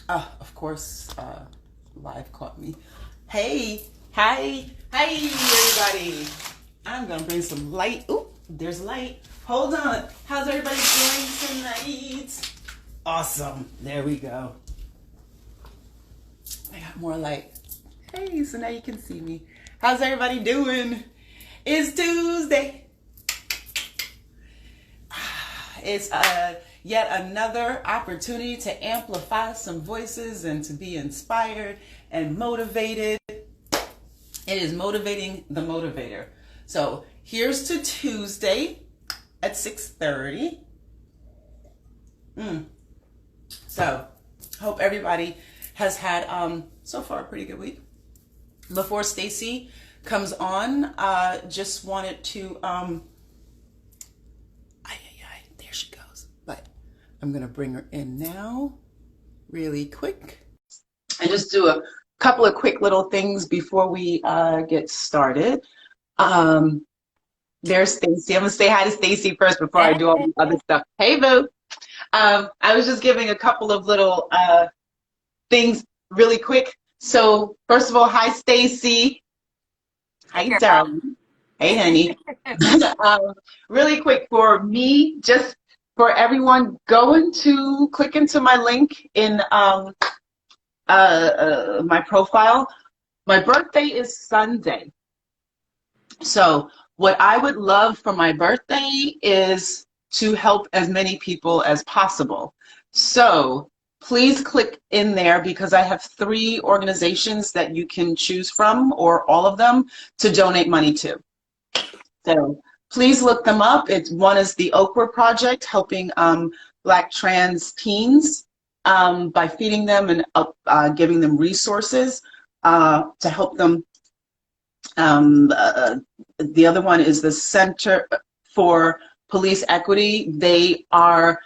Of course, live caught me. Hey, hi, everybody. I'm gonna bring some light. Ooh, there's light. Hold on. How's everybody doing tonight? Awesome. There we go. I got more light. Hey, so now you can see me. How's everybody doing? It's Tuesday. It's yet another opportunity to amplify some voices and to be inspired and motivated. It is motivating the motivator. So here's to Tuesday at 6:30. So hope everybody has had so far a pretty good week. Before Stacy comes on, just wanted to there she goes. But I'm gonna bring her in now really quick and just do a couple of quick little things before we get started. There's Stacy. I'm gonna say hi to Stacy first before I do all the other stuff. Hey, boo. I was just giving a couple of little things really quick. So first of all, hi, Stacy. Hi, darling. Hey, honey. Really quick for me, just for everyone, click into my link in my profile. My birthday is Sunday. So what I would love for my birthday is to help as many people as possible. So please click in there because I have 3 organizations that you can choose from, or all of them, to donate money to. So please look them up. One is the Okra Project, helping Black trans teens by feeding them and giving them resources to help them. The other one is the Center for Police Equity. They are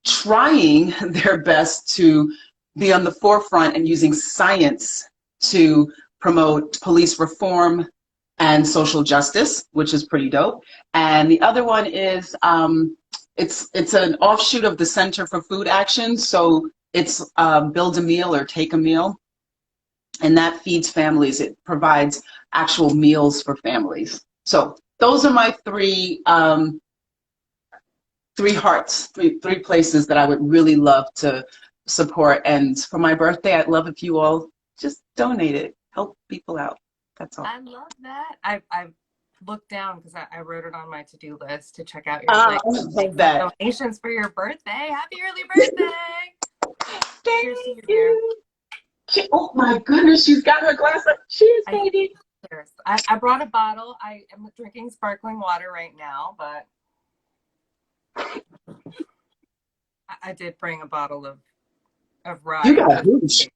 trying their best to be on the forefront and using science to promote police reform and social justice, which is pretty dope. And the other one is it's an offshoot of the Center for Food Action. So it's Build a Meal or Take a Meal, and that feeds families. It provides actual meals for families. So those are my three places that I would really love to support. And for my birthday, I'd love if you all just donate it, help people out. That's all. I love that. I looked down because I wrote it on my to-do list to check out your donations for your birthday. Happy early birthday! Thank you. Oh my goodness, she's got her glass up. Cheers, baby. Cheers. I brought a bottle. I am drinking sparkling water right now, but I did bring a bottle of rye. You got hooch.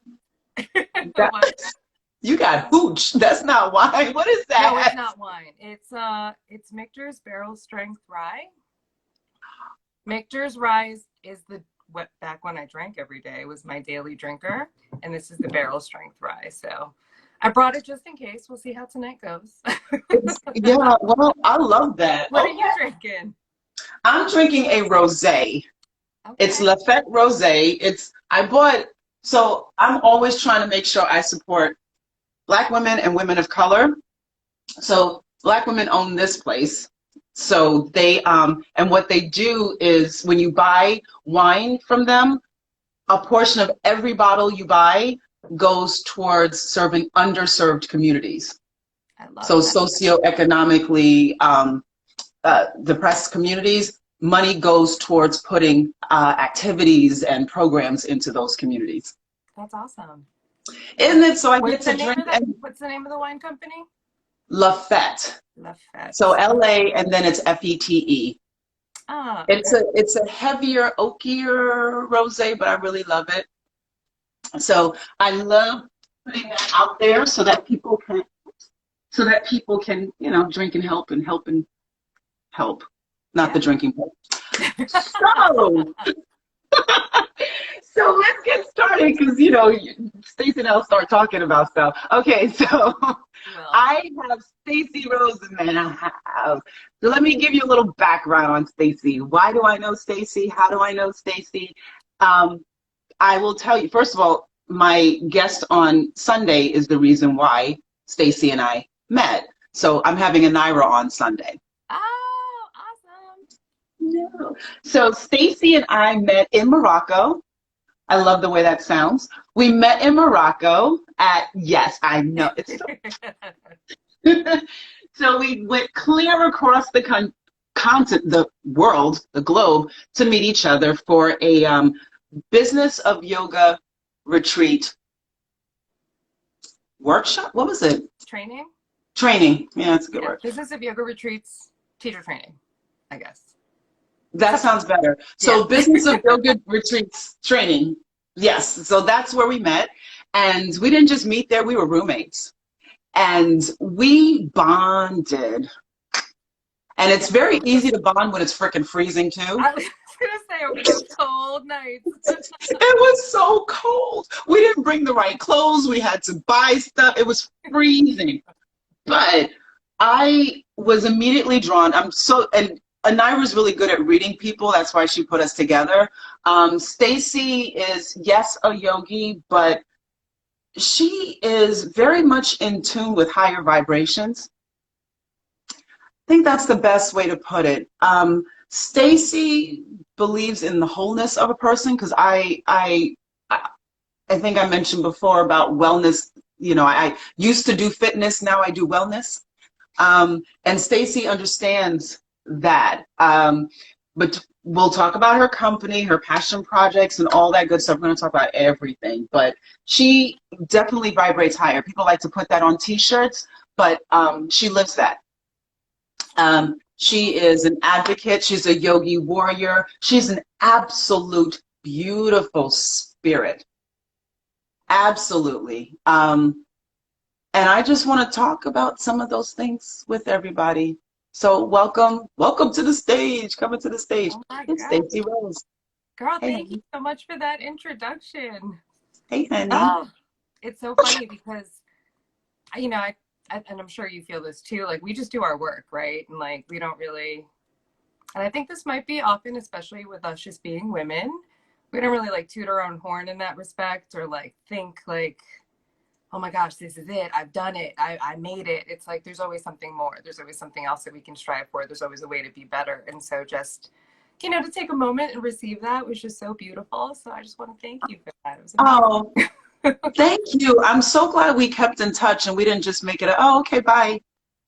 You got hooch. That's not wine. What is that? No, it's not wine. It's Michter's Barrel Strength Rye. Michter's Rye is back when I drank every day, was my daily drinker, and this is the Barrel Strength Rye. So I brought it just in case. We'll see how tonight goes. Yeah, well, I love that. What are you drinking? I'm drinking a rosé. Okay. It's Lafette Rosé. So I'm always trying to make sure I support Black women and women of color. So Black women own this place. So they, and what they do is when you buy wine from them, a portion of every bottle you buy goes towards serving underserved communities. I love so that. Socioeconomically depressed communities, money goes towards putting activities and programs into those communities. That's awesome. Isn't it? So I get to drink. What's the name of the wine company? Lafette. Lafette. So LA, and then it's FETE. Oh, it's a heavier, oakier rosé, but I really love it. So I love putting that out there so that people can drink and help and help. Not the drinking part. So let's get started because, Stacey and I'll start talking about stuff. Okay, so Well, I have Stacey Rosen in the house. So let me give you a little background on Stacey. Why do I know Stacey? How do I know Stacey? Um, I will tell you, first of all, my guest on Sunday is the reason why Stacey and I met. So I'm having a Naira on Sunday. oh, awesome. No. So Stacey and I met in Morocco. I love the way that sounds. We met in Morocco at, yes, I know. It's so, so we went clear across the continent, the world, the globe, to meet each other for a business of yoga retreat workshop. What was it? Training? Training. Yeah, that's a good Yeah, word. business of yoga retreats, teacher training, I guess. That sounds better. Yeah. So business of yoga retreats training. Yes. So that's where we met. And we didn't just meet there, we were roommates. And we bonded. And it's very easy to bond when it's freaking freezing too. I was gonna say over those cold nights. It was so cold. We didn't bring the right clothes. We had to buy stuff. It was freezing. But I was immediately drawn. And Anira's really good at reading people. That's why she put us together. Stacy is, yes, a yogi, but she is very much in tune with higher vibrations. I think that's the best way to put it. Stacy believes in the wholeness of a person because I think I mentioned before about wellness. I used to do fitness, now I do wellness. And Stacy understands that. But we'll talk about her company, her passion projects, and all that good stuff. We're going to talk about everything. But she definitely vibrates higher. People like to put that on T-shirts, but she lives that. She is an advocate. She's a yogi warrior. She's an absolute beautiful spirit. Absolutely. And I just want to talk about some of those things with everybody. So welcome to the stage. Coming to the stage. Oh my It's God. Stacey Rose. Girl, Hey, thank you honey. so much for that introduction. Hey, honey. Oh, it's so funny because, and I'm sure you feel this too, like we just do our work, right? And like we don't really, and I think this might be often, especially with us just being women, we don't really like toot our own horn in that respect or like think like, oh my gosh, this is it. I've done it. I made it. It's like there's always something more. There's always something else that we can strive for. There's always a way to be better. And so just, to take a moment and receive that was just so beautiful. So I just want to thank you for that. It was Oh, amazing. thank you. I'm so glad we kept in touch and we didn't just make it a, oh, okay, bye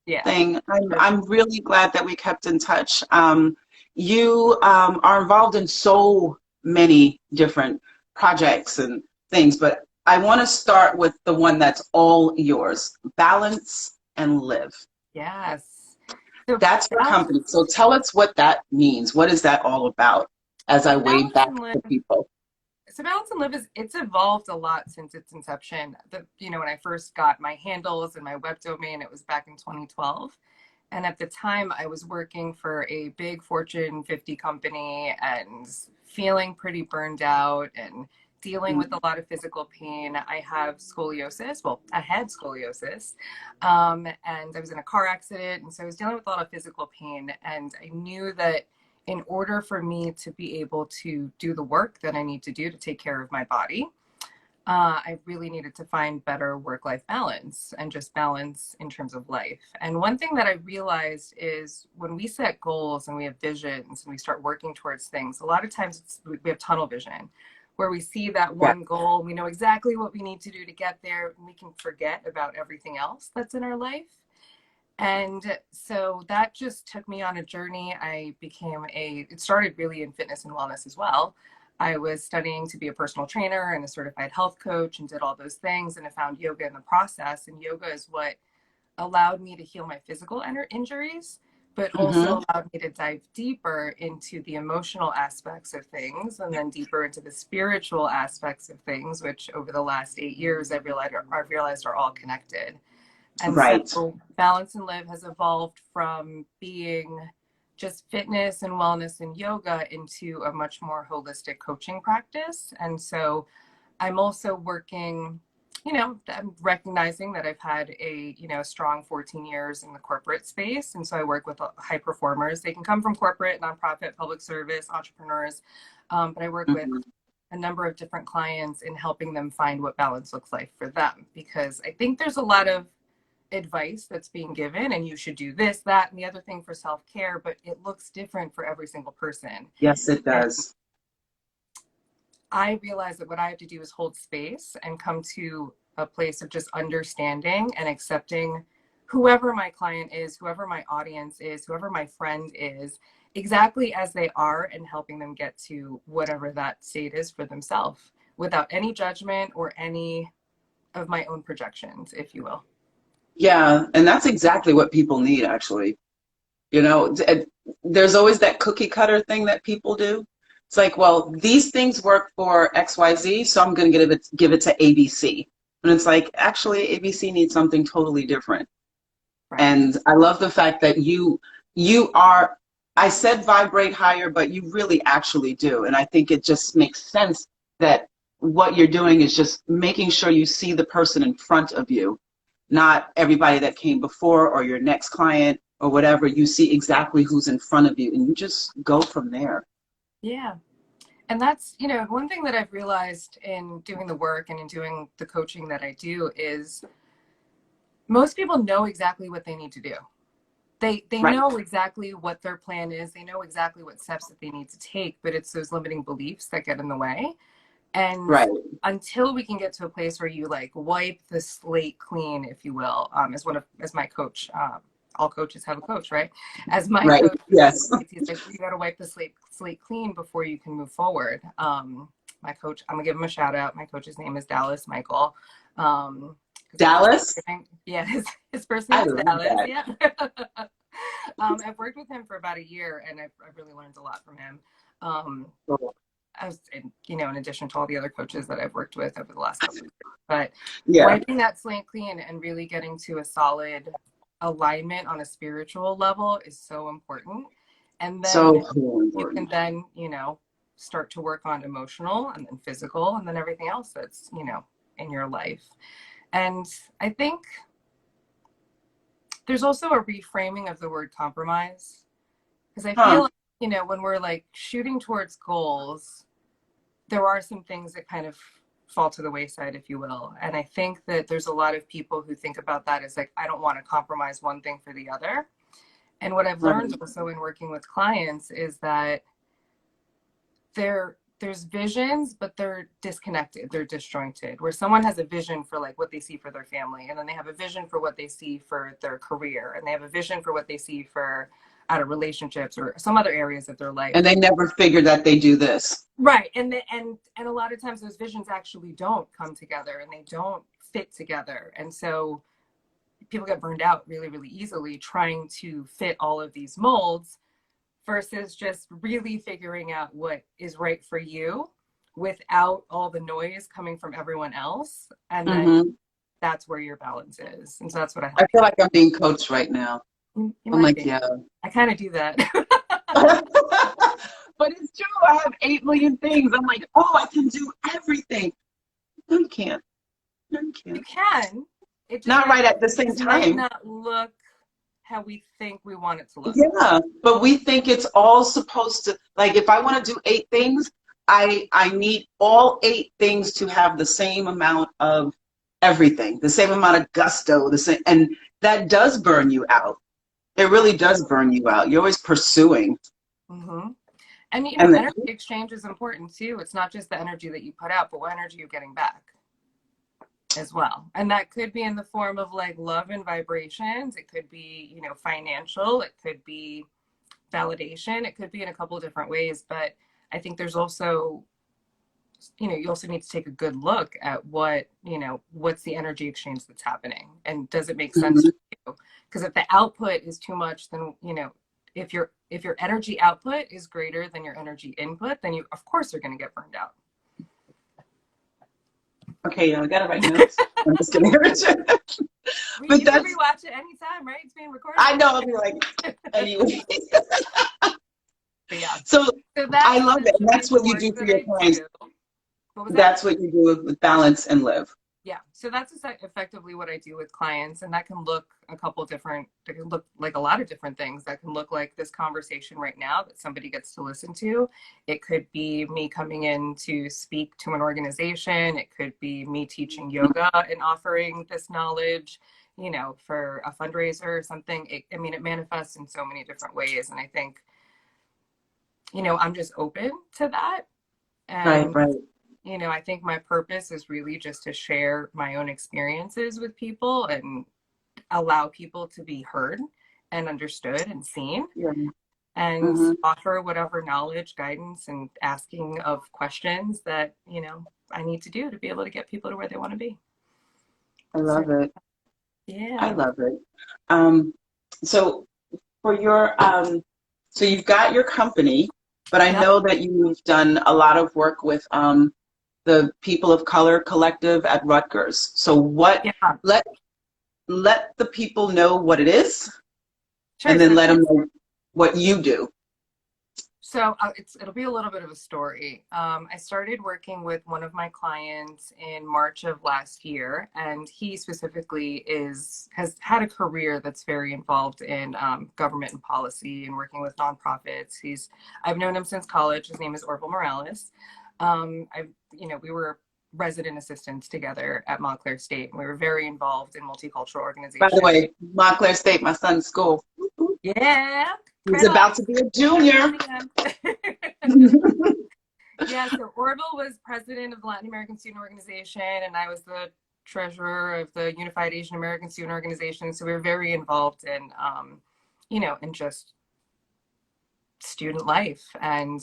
Yeah. thing. For sure. I'm really glad that we kept in touch. You are involved in so many different projects and things, but I want to start with the one that's all yours, Balance and Live. Yes. So That's your company. So tell us what that means. What is that all about as I wave Balance back and Live. to people? So Balance and Live it's evolved a lot since its inception. When I first got my handles and my web domain, it was back in 2012. And at the time, I was working for a big Fortune 50 company and feeling pretty burned out and dealing with a lot of physical pain. I have scoliosis. Well, I had scoliosis. And I was in a car accident. And so I was dealing with a lot of physical pain. And I knew that in order for me to be able to do the work that I need to do to take care of my body, I really needed to find better work-life balance and just balance in terms of life. And one thing that I realized is when we set goals and we have visions and we start working towards things, a lot of times we have tunnel vision where we see that Yeah. one goal, we know exactly what we need to do to get there, and we can forget about everything else that's in our life. And so that just took me on a journey. It started really in fitness and wellness as well. I was studying to be a personal trainer and a certified health coach and did all those things. And I found yoga in the process. And yoga is what allowed me to heal my physical injuries, but also Mm-hmm. allowed me to dive deeper into the emotional aspects of things and then deeper into the spiritual aspects of things, which over the last 8 years, I've realized are all connected. And Right. so Balance and Live has evolved from being just fitness and wellness and yoga into a much more holistic coaching practice. And so I'm also working, I'm recognizing that I've had a, strong 14 years in the corporate space. And so I work with high performers. They can come from corporate, nonprofit, public service, entrepreneurs. But I work with Mhm. a number of different clients in helping them find what balance looks like for them. Because I think there's a lot of advice that's being given, and you should do this, that, and the other thing for self-care, but it looks different for every single person. Yes, it And does. I realize that what I have to do is hold space and come to a place of just understanding and accepting whoever my client is, whoever my audience is, whoever my friend is, exactly as they are, and helping them get to whatever that state is for themselves without any judgment or any of my own projections, if you will. Yeah, and that's exactly what people need, actually. You know, there's always that cookie cutter thing that people do. It's like, well, these things work for XYZ, so I'm going to give it to ABC. And it's like, actually, ABC needs something totally different. Right. And I love the fact that you are, I said vibrate higher, but you really actually do. And I think it just makes sense that what you're doing is just making sure you see the person in front of you, not everybody that came before or your next client or whatever. You see exactly who's in front of you and you just go from there. Yeah. And that's, one thing that I've realized in doing the work and in doing the coaching that I do is most people know exactly what they need to do. They Right, know exactly what their plan is. They know exactly what steps that they need to take, but it's those limiting beliefs that get in the way. And right, until we can get to a place where you like wipe the slate clean, if you will, as my coach, all coaches have a coach, right? As my right. coach, Yes. he's like, you got to wipe the slate clean before you can move forward. My coach, I'm gonna give him a shout out. My coach's name is Dallas Michael. Because Dallas? yeah, his first I name's love Dallas. that. Yeah. I've worked with him for about a year, and I've really learned a lot from him. Um, Cool. as in addition to all the other coaches that I've worked with over the last couple of years. But Yeah. wiping that slate clean and really getting to a solid alignment on a spiritual level is so important. And then So cool and you can important. then, start to work on emotional and then physical and then everything else that's, in your life. And I think there's also a reframing of the word compromise, because I feel Huh. like, when we're like shooting towards goals, there are some things that kind of fall to the wayside, if you will. And I think that there's a lot of people who think about that as like, I don't want to compromise one thing for the other. And what I've learned Right. also in working with clients is that there's visions, but they're disconnected, they're disjointed, where someone has a vision for like what they see for their family, and then they have a vision for what they see for their career, and they have a vision for what they see for out of relationships or some other areas of their life. And they never figured that they do this. Right. And a lot of times those visions actually don't come together and they don't fit together. And so people get burned out really, really easily trying to fit all of these molds versus just really figuring out what is right for you without all the noise coming from everyone else. And then Hmm. that's where your balance is. And so that's what I I help feel like I'm being coached right now. you I'm might like, be. yeah. I kind of do that. But it's true. I have 8 million things. I'm like, oh, I can do everything. No, you can't. No, you You can't. can. It Not right at the same just might time. not look how we think we want it to look. Yeah, but we think it's all supposed to, like, if I want to do 8 things, I need all 8 things to have the same amount of everything, the same amount of gusto, the same, and that does burn you out. It really does burn you out. You're always pursuing. Mm-hmm. And And energy exchange is important too. It's not just the energy that you put out, but what energy you're getting back as well. And that could be in the form of like love and vibrations. It could be, financial. It could be validation. It could be in a couple of different ways. But I think there's also, you also need to take a good look at what's the energy exchange that's happening, and does it make sense Mhm. for you? Because if the output is too much, then if your energy output is greater than your energy input, then you of course are going to get burned out. Okay, yeah, I gotta write notes. I'm just kidding. But You can that's, rewatch it anytime, right? It's being I recorded. know, I'll be like, anyway. But yeah, So so that's I love it. And essentially that's the what you work do for that your I clients. do. What was that? That's what you do with balance and live. Yeah, so that's effectively what I do with clients, and that can look a couple different, it can look like a lot of different things. That can look like this conversation right now that somebody gets to listen to. It could be me coming in to speak to an organization. It could be me teaching yoga and offering this knowledge, for a fundraiser or something. I mean, it manifests in so many different ways, and I think, I'm just open to that. Right, And right. I think my purpose is really just to share my own experiences with people and allow people to be heard and understood and seen, Yeah. and Hmm. offer whatever knowledge, guidance, and asking of questions that, I need to do to be able to get people to where they want to be. I So, love it. I yeah. love it. Um, so for your so you've got your company, but I Yep. know that you've done a lot of work with the People of Color Collective at Rutgers. So Yeah. let let the people know what it is, Sure. and then let them know what you do. So it'll be a little bit of a story. I started working with one of my clients in March of last year, and he specifically has had a career that's very involved in government and policy and working with nonprofits. I've known him since college. His name is Orville Morales. We were resident assistants together at Montclair State, and we were very involved in multicultural By the organizations. way, Montclair State, my son's school. Yeah, He's right on. about to be a Happy to junior. see him. Yeah, so Orville was president of the Latin American Student Organization, and I was the treasurer of the Unified Asian American Student Organization. So we were very involved in just student life and,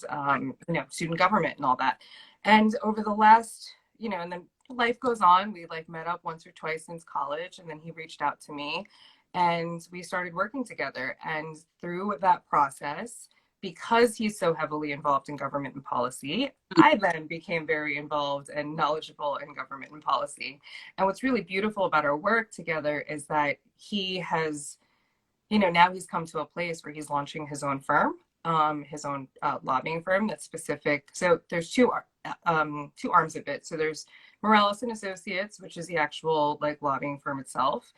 student government and all that. And over the last, and then life goes on. We like met up once or twice since college, and then he reached out to me, and we started working together. And through that process, because he's so heavily involved in government and policy, I then became very involved and knowledgeable in government and policy. And what's really beautiful about our work together is that he has, now he's come to a place where he's launching his own firm, his own lobbying firm that's specific. So there's two arms of it. So there's Morales and Associates, which is the actual like lobbying firm itself.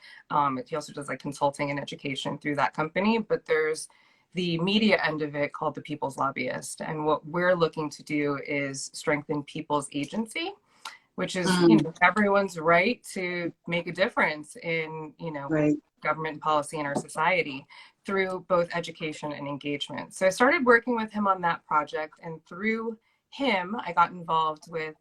He also does like consulting and education through that company. But there's the media end of it called the People's Lobbyist. And what we're looking to do is strengthen people's agency, which is, Mm, everyone's right to make a difference in, right. government policy in our society through both education and engagement. So I started working with him on that project, and through him, I got involved with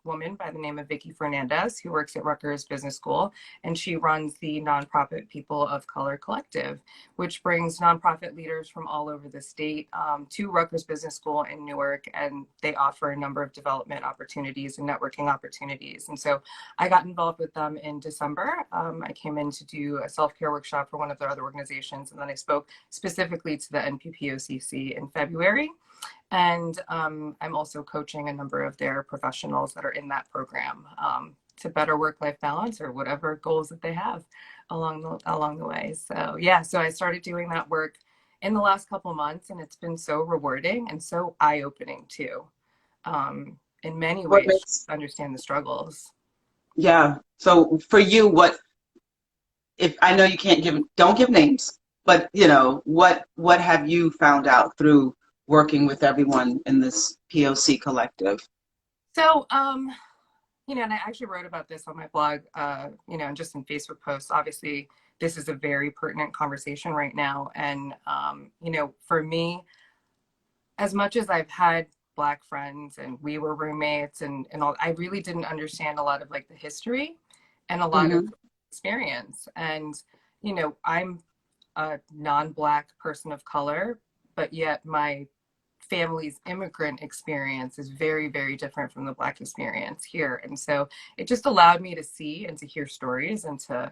woman by the name of Vicky Fernandez, who works at Rutgers Business School, and she runs the nonprofit People of Color Collective, which brings nonprofit leaders from all over the state to Rutgers Business School in Newark, and they offer a number of development opportunities and networking opportunities. And so I got involved with them in December. I came in to do a self-care workshop for one of their other organizations, and then I spoke specifically to the NPPOCC in February. And I'm also coaching a number of their professionals that are in that program to better work-life balance or whatever goals that they have along the way. So yeah, so I started doing that work in the last couple of months, and it's been so rewarding and so eye-opening too. In many What ways, makes, to understand the struggles. yeah. So for you, what, if I know you can't give, don't give names, but what have you found out through working with everyone in this POC collective? So, and I actually wrote about this on my blog, and just in Facebook posts. Obviously, this is a very pertinent conversation right now. And, for me, as much as I've had Black friends and we were roommates and all, I really didn't understand a lot of like the history and a lot of Hmm. experience. And, I'm a non-Black person of color, but yet my family's immigrant experience is very, very different from the Black experience here. And so it just allowed me to see and to hear stories and to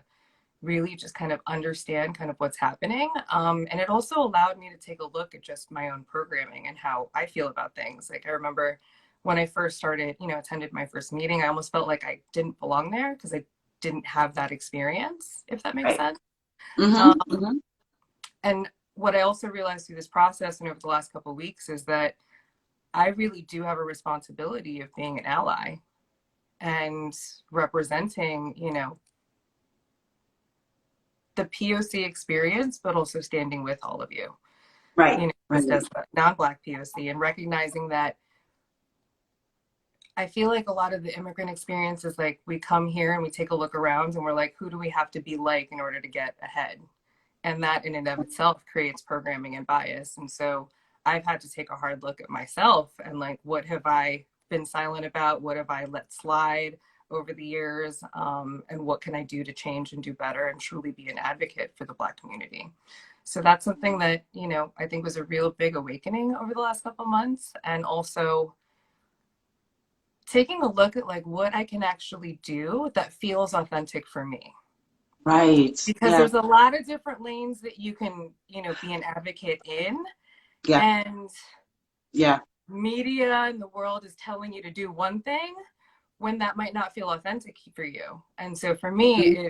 really just kind of understand kind of what's happening. And it also allowed me to take a look at just my own programming and how I feel about things. Like I remember when I first started, attended my first meeting, I almost felt like I didn't belong there because I didn't have that experience, if that makes Right. sense. Mm-hmm. Mm-hmm. And what I also realized through this process and over the last couple of weeks is that I really do have a responsibility of being an ally and representing, the POC experience, but also standing with all of you, Right. Right. just as a non-Black POC, and recognizing that I feel like a lot of the immigrant experience is like we come here and we take a look around and we're like, who do we have to be like in order to get ahead? And that in and of itself creates programming and bias. And so I've had to take a hard look at myself and like, what have I been silent about? What have I let slide over the years? And what can I do to change and do better and truly be an advocate for the Black community? So that's something that, I think was a real big awakening over the last couple of months. And also taking a look at like what I can actually do that feels authentic for me. Right. Because Yeah. there's a lot of different lanes that you can, be an advocate in. Yeah. And Yeah. media and the world is telling you to do one thing when that might not feel authentic for you. And so for Mhm. me,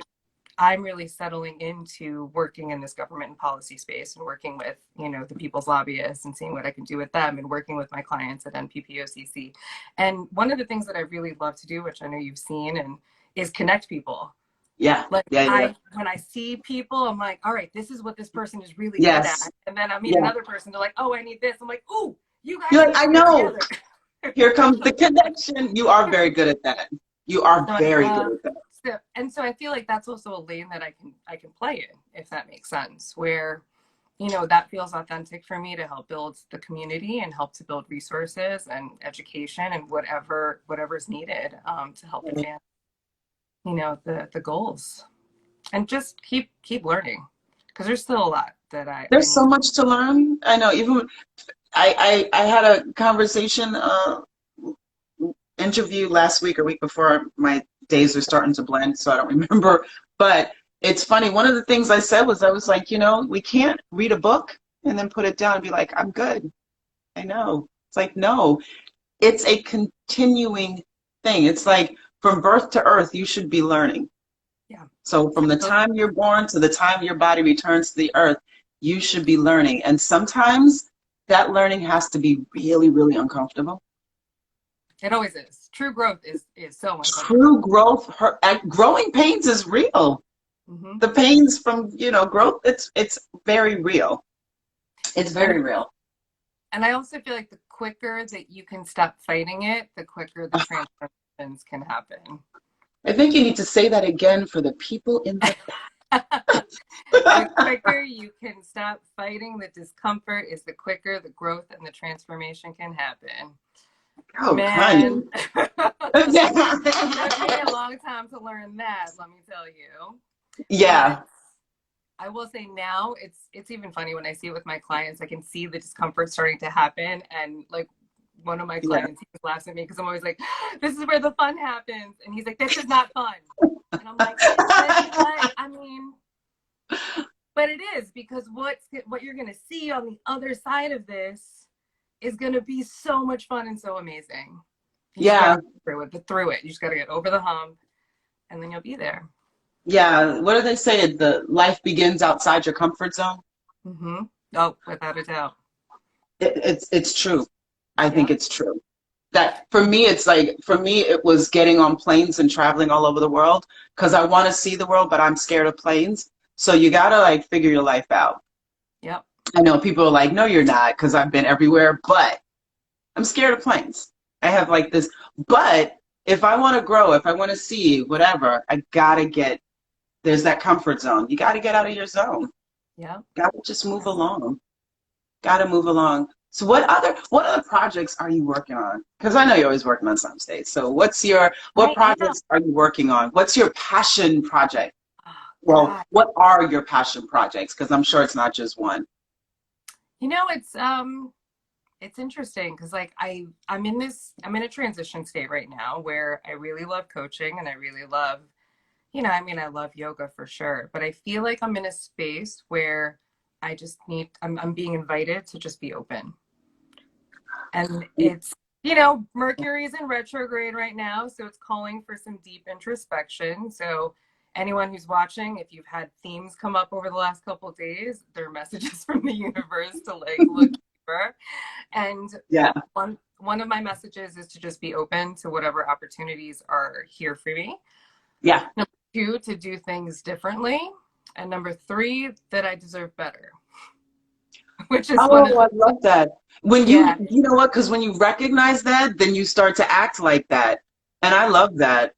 I'm really settling into working in this government and policy space and working with, the People's Lobbyists and seeing what I can do with them and working with my clients at NPPOCC. And one of the things that I really love to do, which I know you've seen, and is connect people. Yeah. Like Yeah. Yeah. when I see people, I'm like, all right, this is what this person is really good Yes. at. And then I meet Yeah. another person, they're like, oh, I need this. I'm like, oh, you guys You're like, need I to get know. together. Here comes the connection. You are very good at that. You are So I very good love at that. so I feel like that's also a lane that I can play in, if that makes sense, where that feels authentic for me to help build the community and help to build resources and education and whatever's needed to help advance the goals, and just keep learning, because there's still a lot that I There's so need. much to learn. I know. Even I had a conversation interview last week or week before. My days are starting to blend, so I don't remember. But it's funny. One of the things I said was I was like, we can't read a book and then put it down and be like, I'm good. I know. It's like, no, it's a continuing thing. It's like from birth to earth, you should be learning. Yeah. So from the time you're born to the time your body returns to the earth, you should be learning. And sometimes that learning has to be really, really uncomfortable. It always is. True growth is so uncomfortable. True growth, growing pains is real. Hmm. The pains from, growth, it's very real. It's And very real. I also feel like the quicker that you can stop fighting it, the quicker the transformations can happen. I think you need to say that again for the people in the The back. quicker you can stop fighting the discomfort is the quicker the growth and the transformation can happen. Oh, honey. Man, took me a long time to learn that, let me tell you. But Yeah. I will say now it's even funny when I see it with my clients. I can see the discomfort starting to happen, and like one of my Yeah. clients, he laughs at me because I'm always like, "This is where the fun happens," and he's like, "This is not fun," and I'm like, "But I mean, but it is, because what you're gonna see on the other side of this is gonna be so much fun and so amazing. You just gotta Yeah. get through it. You just gotta get over the hump, and then you'll be there." Yeah. What do they say? The life begins outside your comfort zone. Mm-hmm. Oh, without a doubt. It's true. I think Yeah. it's true. That for me, it's like for me, it was getting on planes and traveling all over the world because I want to see the world, but I'm scared of planes. So you gotta like figure your life out. Yep. I know people are like, no, you're not, because I've been everywhere, but I'm scared of planes. I have like this, but if I want to grow, if I want to see whatever, I gotta get, there's that comfort zone. You gotta get out of your zone. Yep. Gotta just move along. Gotta move along. So what other projects are you working on? Because I know you're always working on some states. So what I am. projects are you working on? What's your passion project? Oh, Well, God. what are your passion projects? Because I'm sure it's not just one. It's interesting because like I'm in a transition state right now where I really love coaching and I really love, I love yoga for sure, but I feel like I'm in a space where I'm being invited to just be open. And it's You know, Mercury's in retrograde right now, so it's calling for some deep introspection. So anyone who's watching, if you've had themes come up over the last couple of days, they're messages from the universe to like look deeper. And Yeah. one of my messages is to just be open to whatever opportunities are here for me. Yeah. Number 2, to do things differently. And number 3, that I deserve better. Which is one of Oh, I love that. When yeah. you know what? Because when you recognize that, then you start to act like that. And I love that.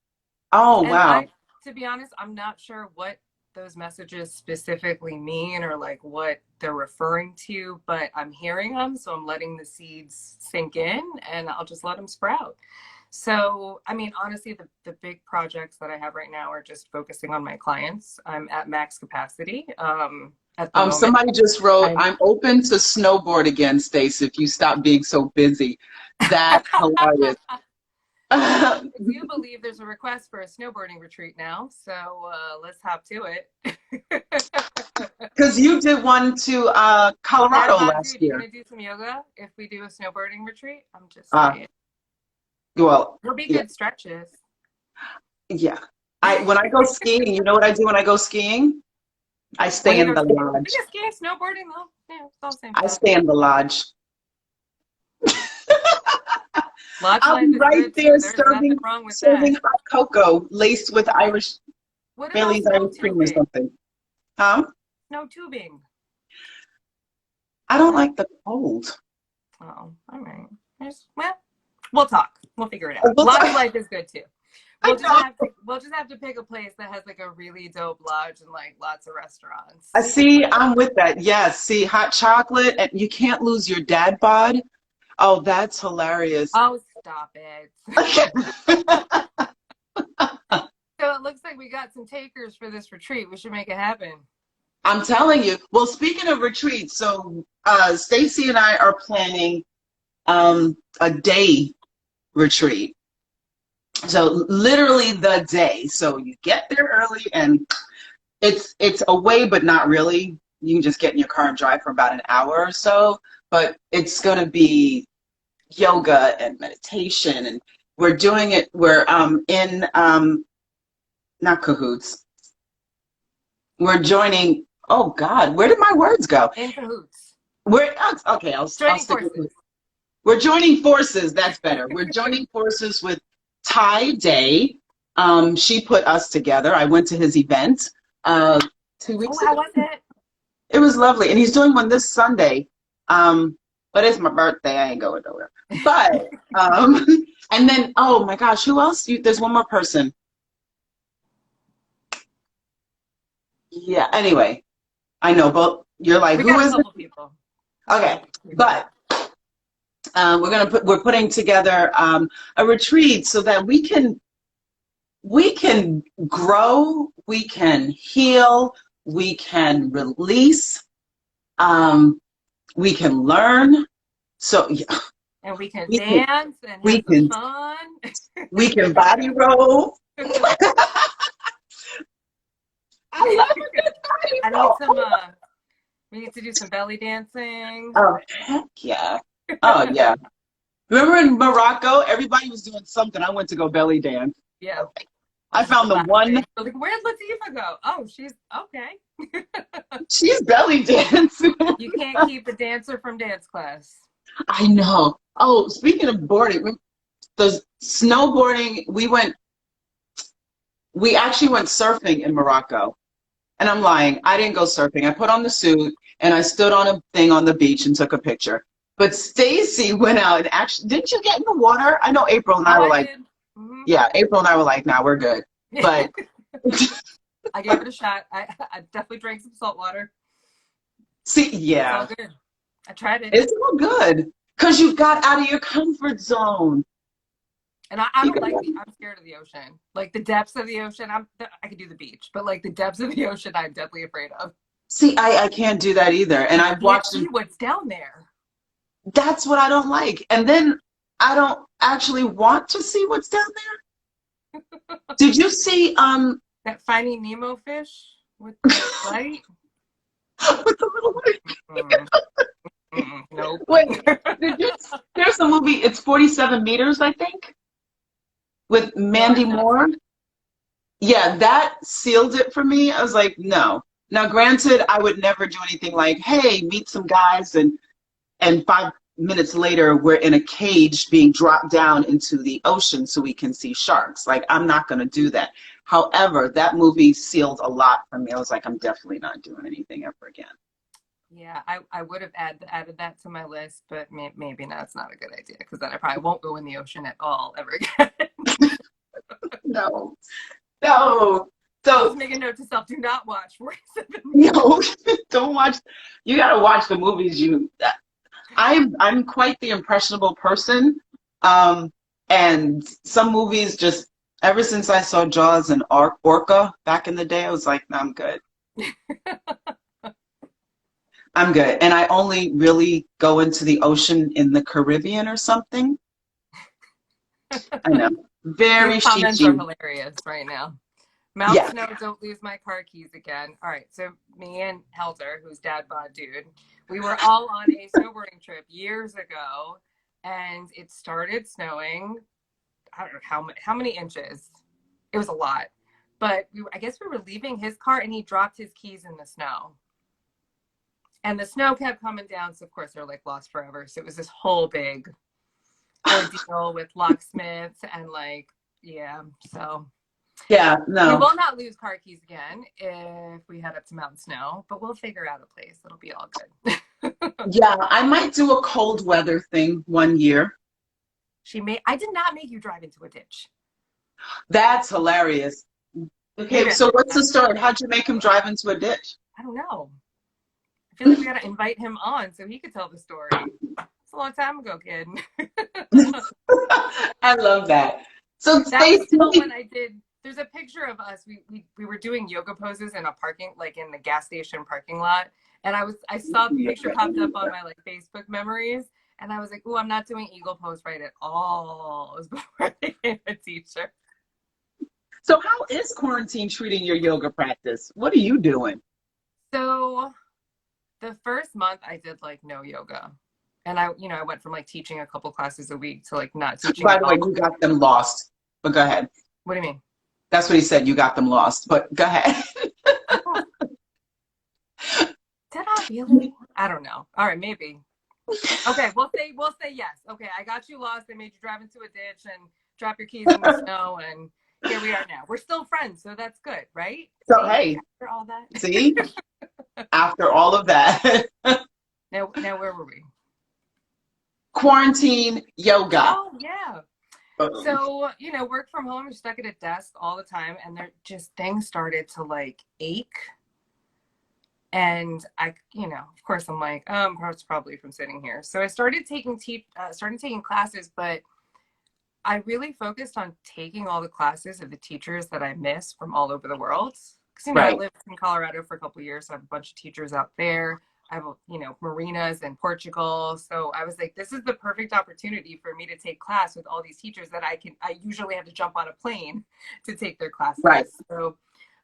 Oh, And wow. to be honest, I'm not sure what those messages specifically mean or like what they're referring to, but I'm hearing them. So I'm letting the seeds sink in and I'll just let them sprout. So, I mean, honestly, the big projects that I have right now are just focusing on my clients. I'm at max capacity at the moment. Somebody just wrote, I'm I'm open to snowboard again, Stace, if you stop being so busy. That's hilarious. I do believe there's a request for a snowboarding retreat now, so let's hop to it. Because you did one to Dad Colorado bod last dude, you year. gonna do some yoga if we do a snowboarding retreat? I'm just Uh, saying. well, There'll be yeah, good stretches. yeah. When I go skiing, you know what I do when I go skiing? I When stay you in go the skiing, lodge. skiing, snowboarding though, yeah, it's all the same I stuff. stay in the lodge. Lodge I'll life be is right good there too. There's nothing wrong with that. serving hot cocoa laced with Irish What about Bailey's snow Irish cream or tubing? something. Huh? Snow tubing. I don't That, like the cold. oh, all right. Well, we'll talk. We'll figure it out. We'll Lodge talk- life is good too. I know. We'll just have to pick a place that has like a really dope lodge and like lots of restaurants. I see. I'm with that. Yes. See, hot chocolate, and you can't lose your dad bod. Oh, that's hilarious. Oh, stop it. So it looks like we got some takers for this retreat. We should make it happen. I'm telling you. Well, speaking of retreats, so Stacy and I are planning a day retreat. So literally the day. So you get there early, and it's away, but not really. You can just get in your car and drive for about an hour or so. But it's going to be yoga and meditation, and we're doing it. We're in not cahoots. We're joining. Oh God, where did my words go? In cahoots. We're okay. I'll Joining stick with forces. it. We're joining forces. That's better. We're joining forces with Ty Day. She put us together. I went to his event 2 weeks Oh, how ago. was it? It was lovely, and he's doing one this Sunday. But it's my birthday. I ain't going nowhere. But and then oh my gosh, who else? There's one more person. Yeah. Anyway, I know, but you're like, We who got a is it? couple people. Okay, but we're putting together a retreat so that we can grow, we can heal, we can release, we can learn. So yeah, And we can we can dance and have we some can fun. we can body roll. I love a good body I need roll. some we need to do some belly dancing. Oh heck yeah. Oh yeah. Remember in Morocco, everybody was doing something. I went to go belly dance. Yeah. I found the one. Like, where'd Latifah go? Oh, she's okay. She's belly dancing. You can't keep a dancer from dance class. I know. Oh, speaking of boarding, the snowboarding, we actually went surfing in Morocco. And I'm lying. I didn't go surfing. I put on the suit and I stood on a thing on the beach and took a picture. But Stacy went out and actually, didn't you get in the water? I know April and I Oh, were I like, did. Mm-hmm. yeah, April and I were like, nah, we're good. But I gave it a shot. I definitely drank some salt water. see, It's yeah, all good. I tried it. it's all good because you got out of your comfort zone. And I don't like I'm scared of the ocean. Like the depths of the ocean, I could do the beach, but like the depths of the ocean, I'm definitely afraid of. See, I can't do that either. And I've Can't watched see what's down there. that's what I don't like. And then I don't actually want to see what's down there. Did you see That Finding Nemo fish with the light? with the little Nope. wait, there's a movie it's 47 meters, I think, with Mandy Moore. Yeah, that sealed it for me. I was like, no. Now, granted, I would never do anything like, hey, meet some guys, and 5 minutes later, we're in a cage being dropped down into the ocean so we can see sharks. Like, I'm not going to do that. However, that movie sealed a lot for me. I was like, I'm definitely not doing anything ever again. Yeah, I would have added that to my list, but maybe that's not a good idea because then I probably won't go in the ocean at all ever again. No, no. I'll So, just make a note to self: do not watch 47. no, don't watch. You got to watch the movies. I'm quite the impressionable person, and some movies just. Ever since I saw Jaws and Orca back in the day, I was like, no, I'm good. I'm good. And I only really go into the ocean in the Caribbean or something. I know. Very These comments sheepy. are hilarious right now. Mount Yeah. Snow, don't lose my car keys again. All right, so me and Helter, who's dad bod dude, we were all on a snowboarding trip years ago, and it started snowing. I don't know how many inches. It was a lot, but I guess we were leaving his car, and he dropped his keys in the snow. And the snow kept coming down, so of course they're like lost forever. So it was this whole big ordeal with locksmiths and like, yeah. So Yeah, we no. will not lose car keys again if we head up to Mountain Snow, but we'll figure out a place. It'll be all good. Yeah, I might do a cold weather thing one year. I did not make you drive into a ditch. That's hilarious. Okay, Maybe so what's the story? How'd you make him drive into a ditch? I don't know. I feel like we got to invite him on so he could tell the story. It's a long time ago, kid. I love that. So That was Stacy, still when I did. There's a picture of us. We were doing yoga poses in a parking, like in the gas station parking lot. And I saw the picture popped up on my like Facebook memories. And I was like, oh, I'm not doing eagle pose right at all. It was before I became a teacher. so how is quarantine treating your yoga practice? What are you doing? So the first month I did like no yoga. And I went from like teaching a couple classes a week to like not teaching By at the way, all. you got them lost. But go ahead. What do you mean? That's what he said. You got them lost. But go ahead. Did I really? I don't know. All right, maybe. Okay, we'll say yes. Okay, I got you lost. I made you drive into a ditch and drop your keys in the snow, and here we are now. We're still friends, so that's good, right? So See, hey, after all that. see, after all of that, Now where were we? quarantine yoga. Oh yeah. So work from home. You're stuck at a desk all the time, and things started to like ache. And I, of course, I'm like, it's probably from sitting here. So I started taking classes, but I really focused on taking all the classes of the teachers that I miss from all over the world. Because I Right. lived in Colorado for a couple of years, so I have a bunch of teachers out there. I have marinas in Portugal. So I was like, this is the perfect opportunity for me to take class with all these teachers that I usually have to jump on a plane to take their classes. Right. So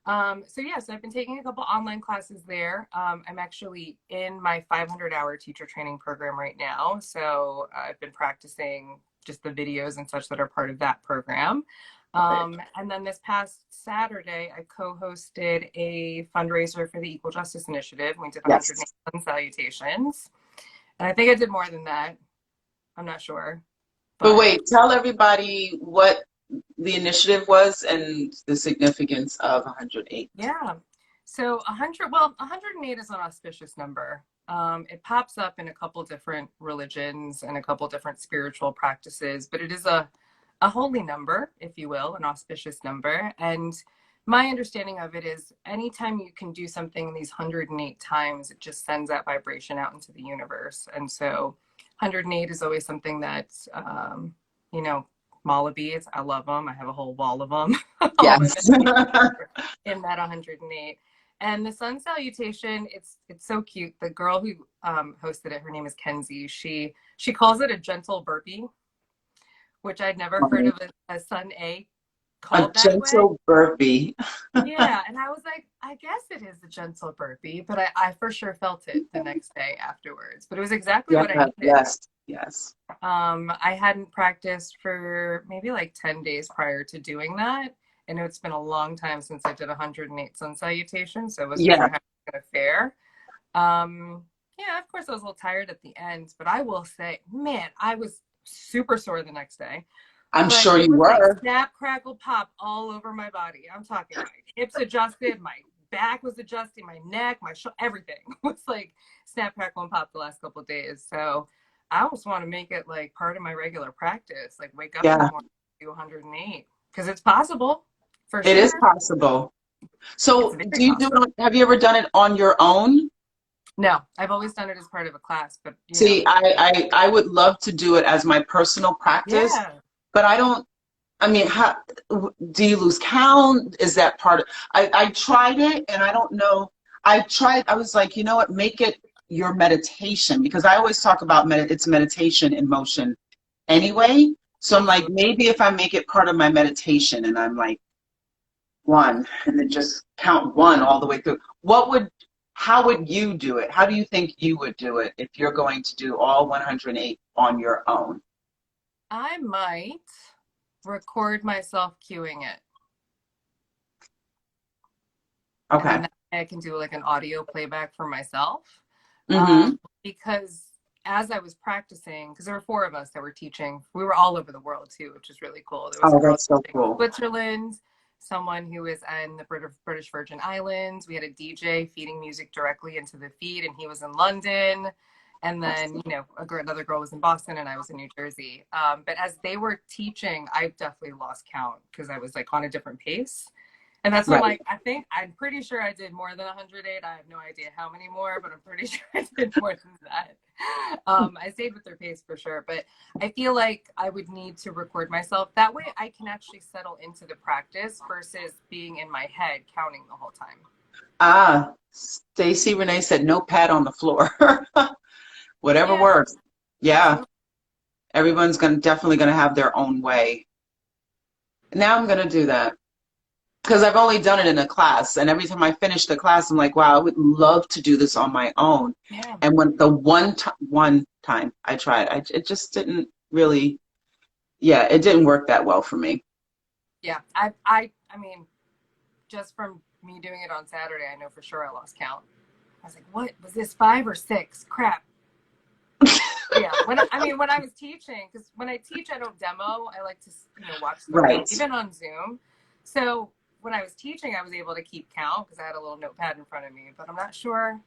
I've been taking a couple online classes there. I'm actually in my 500-hour teacher training program right now. So I've been practicing just the videos and such that are part of that program. And then this past Saturday, I co-hosted a fundraiser for the Equal Justice Initiative. We did 100 sun salutations. And I think I did more than that. I'm not sure. But wait, tell everybody what the initiative was and the significance of 108. Yeah. So 108 is an auspicious number. It pops up in a couple different religions and a couple different spiritual practices, but it is a holy number, if you will, an auspicious number. And my understanding of it is anytime you can do something these 108 times, it just sends that vibration out into the universe. And so 108 is always something that, mala beads, I love them. I have a whole wall of them. Yes. in that 108. And the sun salutation, it's so cute. The girl who hosted it, her name is Kenzie. She calls it a gentle burpee, which I'd never heard of a sun A called that way. A gentle burpee. Yeah, and I was like, I guess it is a gentle burpee, but I for sure felt it the next day afterwards. But it was exactly what I needed. Yes. Yes. I hadn't practiced for maybe like 10 days prior to doing that. And it's been a long time since I did 108 sun salutations, so I wasn't Yeah, sure how it was going to fare. Yeah, of course I was a little tired at the end, but I will say, man, I was super sore the next day. I'm But sure it you was like were. snap, crackle, pop all over my body. I'm talking my hips adjusted, my back was adjusting, my neck, my everything was like snap, crackle, and pop the last couple of days. So I almost want to make it like part of my regular practice, like wake up in the Yeah, morning, do 108, because it's possible for it is sure. possible. It's So very do you do possible. it, have you ever done it on your own? No, I've always done it as part of a class, but you know, See, I would love to do it as my personal practice, yeah. but I don't, I mean, how, do you lose count? Is that part of, I tried it and I don't know. I was like, you know what, make it your meditation because I always talk about it's meditation in motion anyway. So I'm like, Mhm. maybe if I make it part of my meditation and I'm like one and then just count one all the way through, how would you do it? How do you think you would do it if you're going to do all 108 on your own? I might record myself cueing it. And then Okay. that way I can do like an audio playback for myself. Mm-hmm. Because as I was practicing, because there were four of us that were teaching, we were all over the world too, which is really cool. There was a Oh, girl that's so in cool. Switzerland, someone who was in the British Virgin Islands. We had a DJ feeding music directly into the feed, and he was in London. And then, you know, another girl was in Boston, and I was in New Jersey. But as they were teaching, I definitely lost count because I was like on a different pace. And that's when, Right. like, I'm pretty sure I did more than 108. I have no idea how many more, but I'm pretty sure I did more than that. I stayed with their pace for sure, but I feel like I would need to record myself. That way I can actually settle into the practice versus being in my head counting the whole time. Ah, Stacy Renee said no pad on the floor. Whatever Yeah, works. Yeah, absolutely. everyone's gonna definitely gonna have their own way. Now I'm gonna do that because I've only done it in a class, and every time I finish the class, I'm like, wow, I would love to do this on my own. Yeah. And when the one time I tried, it just didn't really, yeah, it didn't work that well for me. Yeah. I mean, just from me doing it on Saturday, I know for sure I lost count. I was like, what was this, 5 or 6? Crap. Yeah, when I was teaching, because when I teach I don't demo, I like to watch the room Right. even on Zoom. So when I was teaching I was able to keep count because I had a little notepad in front of me, but I'm not sure.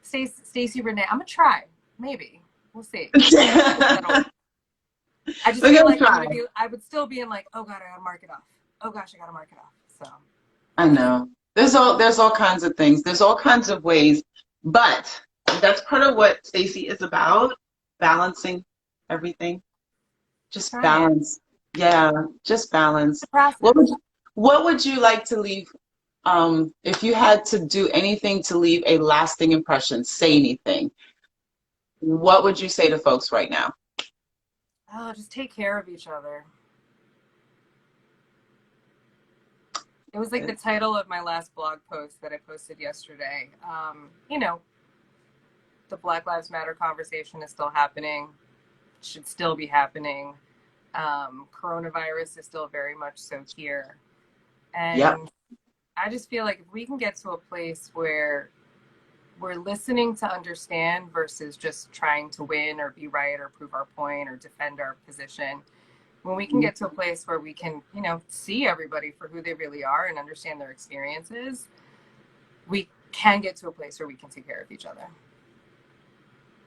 Stacy Renee, I'm gonna try, maybe we'll see. We're I just feel gonna like try. I would still be in like, oh god, I gotta mark it off, oh gosh, I gotta mark it off, so I know. There's all kinds of things. There's all kinds of ways, but that's part of what Stacy is about, balancing everything. Just trying balance. Yeah, just balance. the What process. would what would you like to leave if you had to do anything to leave a lasting impression, say anything, what would you say to folks right now? Oh, just take care of each other. It was like the title of my last blog post that I posted yesterday. The Black Lives Matter conversation is still happening, should still be happening. Coronavirus is still very much so here. Yep. And I just feel like if we can get to a place where we're listening to understand versus just trying to win or be right or prove our point or defend our position, when we can get to a place where we can, see everybody for who they really are and understand their experiences, we can get to a place where we can take care of each other.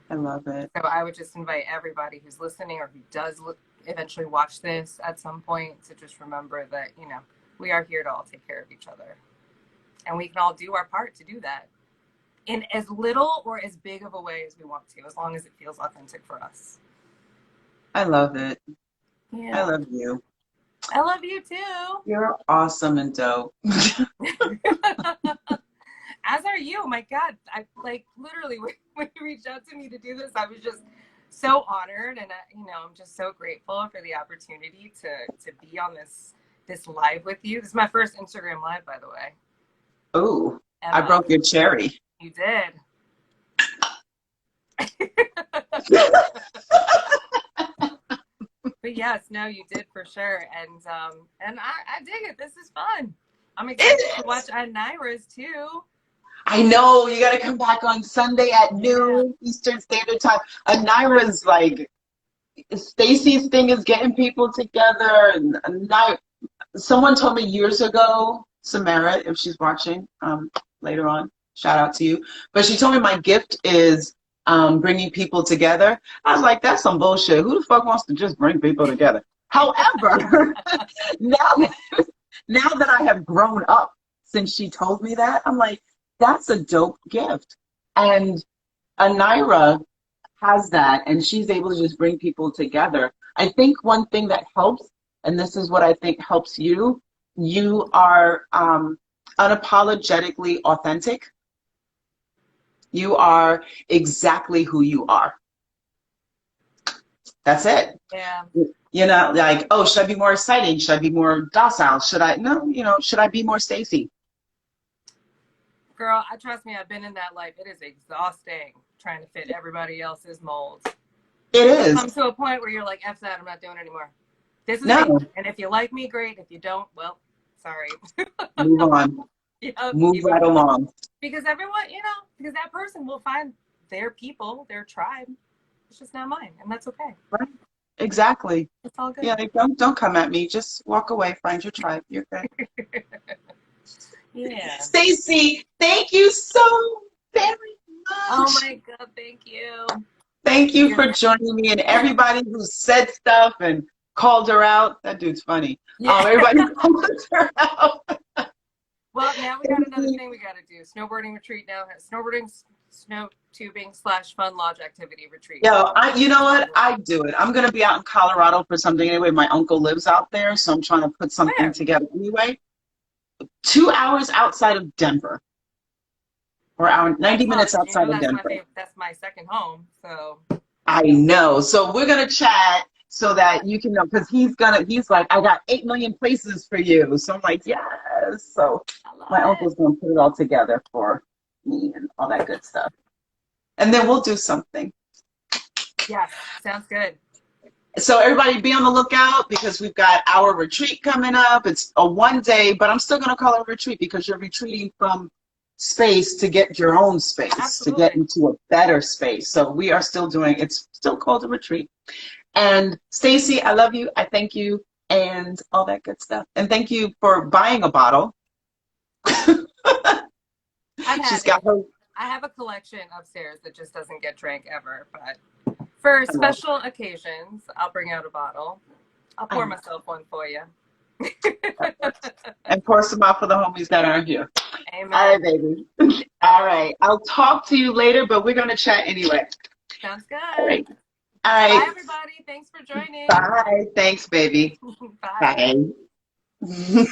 I love it. So I would just invite everybody who's listening or who does eventually watch this at some point to just remember that, we are here to all take care of each other. And we can all do our part to do that in as little or as big of a way as we want to, as long as it feels authentic for us. I love it. I Yeah. love you. I love you too. You're awesome and dope. As are you. My God. I like literally when you reached out to me to do this, I was just so honored, and I'm just so grateful for the opportunity to be on this live with you. This is my first Instagram live, by the way. Ooh, I Ever. broke your cherry. You did. But yes, no, you did for sure, and I dig it. This is fun. I'm excited to It watch is. Naira's too. I know you got to come back on Sunday at Yeah. noon Eastern Standard Time. Anira's like Stacy's thing is getting people together. And someone told me years ago, Samara, if she's watching later on, shout out to you. But she told me my gift is bringing people together. I was like, that's some bullshit. Who the fuck wants to just bring people together? However, now now that I have grown up since she told me that, I'm like, that's a dope gift. And Anira has that, and she's able to just bring people together. I think one thing that helps, and this is what I think helps you, you are unapologetically authentic. You are exactly who you are. That's it. Yeah. You know, like, oh, should I be more exciting? Should I be more docile? Should I, no, you know, should I be more Stacy? Girl, I trust me, I've been in that life. It is exhausting trying to fit everybody else's molds. It You is. come to a point where you're like, F that, I'm not doing it anymore. This is me. No, And if you like me, great. If you don't, well, sorry. move on. Yep, Move you right move on. along. Because everyone, because that person will find their people, their tribe. It's just not mine. And that's okay. Right. Exactly. It's all good. Yeah, like, don't come at me. Just walk away, find your tribe. You're good. Yeah. Stacy, thank you so very much. Oh my God, thank you. Thank you for joining me, and everybody who said stuff and called her out. That dude's funny. Yeah. Everybody called her out. Well, now we got another thing we got to do. Snowboarding retreat now has snow tubing / fun lodge activity retreat. Yo, you know what? I do it. I'm gonna be out in Colorado for something anyway. My uncle lives out there, so I'm trying to put something Where? together anyway. 2 hours outside of Denver, or 90 minutes outside of That's my Denver. favorite. That's my second home. So I know. So we're gonna chat so that you can know, because he's like, I got 8 million places for you. So I'm like, yes. So my uncle's gonna put it all together for me and all that good stuff. And then we'll do something. yes, sounds good. So everybody be on the lookout, because we've got our retreat coming up. It's a 1 day, but I'm still gonna call it a retreat because you're retreating from space to get your own space, Absolutely. to get into a better space. So we are still doing, it's still called a retreat. And Stacy, I love you. I thank you and all that good stuff. And thank you for buying a bottle. She's got her. I have a collection upstairs that just doesn't get drank ever, but for special occasions, I'll bring out a bottle. I'll pour myself one for you. And pour some out for the homies that aren't here. Amen. All right, baby. All right. I'll talk to you later, but we're going to chat anyway. Sounds good. All right. All right. Bye, everybody. Thanks for joining. Bye. Thanks, baby. Bye. Bye.